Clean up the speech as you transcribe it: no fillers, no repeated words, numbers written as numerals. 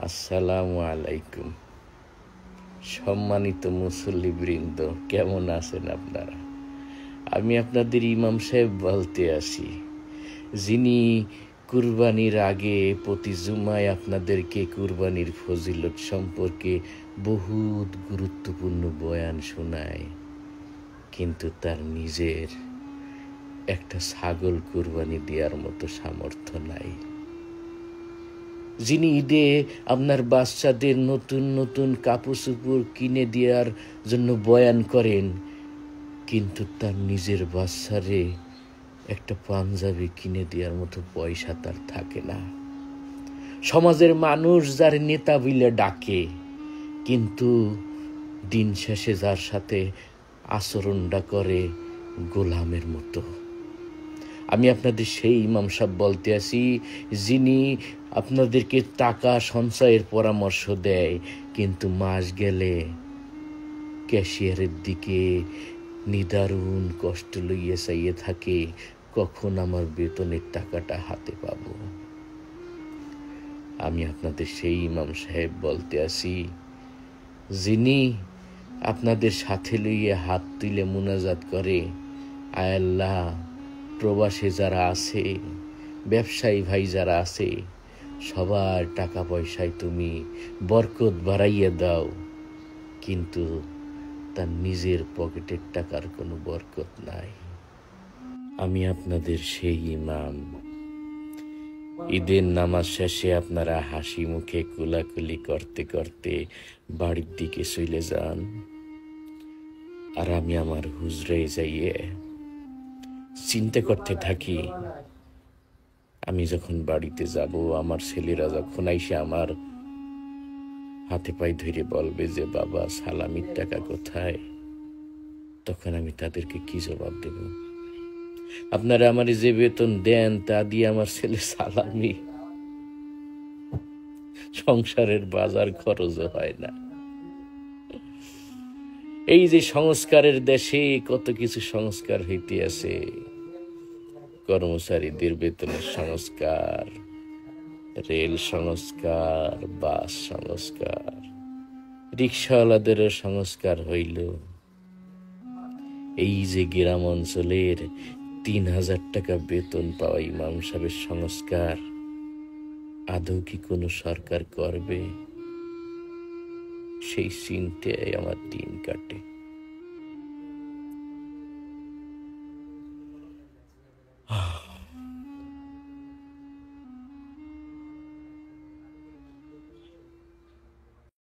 আসসালামু আলাইকুম। সম্মানিত মুসল্লিবৃন্দ, কেমন আছেন আপনারা? আমি আপনাদের ইমাম সাহেব বলতে আসি, যিনি কুরবানির আগে প্রতি জুমায় আপনাদেরকে কুরবানির ফজিলত সম্পর্কে বহুত গুরুত্বপূর্ণ বয়ান শোনায়, কিন্তু তার নিজের একটা ছাগল কুরবানি দেওয়ার মতো সামর্থ্য নাই। যিনি ঈদে আপনার বাচ্চাদের নতুন নতুন কাপড় চোপড় কিনে দেওয়ার জন্য বয়ান করেন, কিন্তু তার নিজের বাচ্চারে একটা পাঞ্জাবি কিনে দেওয়ার মতো পয়সা তার থাকে না। সমাজের মানুষ যার নেতা বলে ডাকে, কিন্তু দিন শেষে যার সাথে আচরণটা করে গোলামের মতো। আমি আপনাদের সেই ইমাম সাহেব বলতে আসি, যিনি আপনাদেরকে টাকা সঞ্চয়ের পরামর্শ দেয়, কিন্তু মাস গেলে ক্যাশিয়ারের দিকে নিদারুণ কষ্ট লইয়ে চাইয়ে থাকে, কখন আমার বেতনের টাকাটা হাতে পাব। আমি আপনাদের সেই ইমাম সাহেব বলতে আসি, যিনি আপনাদের সাথে লইয়ে হাত তুলে মুনাজাত করে, আয় আল্লাহ, প্রবাসে যারা আছে, ব্যবসায়ী ভাই যারা আছে, সবার টাকা পয়সায় তুমি বরকত বাড়াইয়া দাও, কিন্তু তার নিজের পকেটের টাকার কোনো বরকত নাই। আমি আপনাদের সেই ইমাম। ঈদের নামাজ শেষে আপনারা হাসি মুখে কুলাকুলি করতে করতে বাড়ির দিকে চলে যান, আর আমি আমার হুজরে যাইয়ে চিন্তা করতে থাকি, আমি যখন বাড়িতে যাব, আমার ছেলেরা যখন আইসে আমার হাতে পায়ে ধরে বলবে যে বাবা সালামির টাকা কোথায়, তখন আমি তাদেরকে কি জবাব দেব? আপনারা আমার যে বেতন দেন তা দিয়ে আমার ছেলে সালামি, সংসারের বাজার খরচও হয় না। এই যে সংস্কারের দেশে কত কিছু সংস্কার হইতে আছে, কর্মচারীদের বেতনের সংস্কার, রেল সংস্কার, বাস সংস্কার, রিক্সাওয়ালাদেরও সংস্কার হইল। এই যে গ্রাম অঞ্চলের ৩,০০০ টাকা বেতন পাওয়া ইমাম সাহেবের সংস্কার আদৌ কি কোনো সরকার করবে? সেই চিন্তায় আমার দিন কাটে।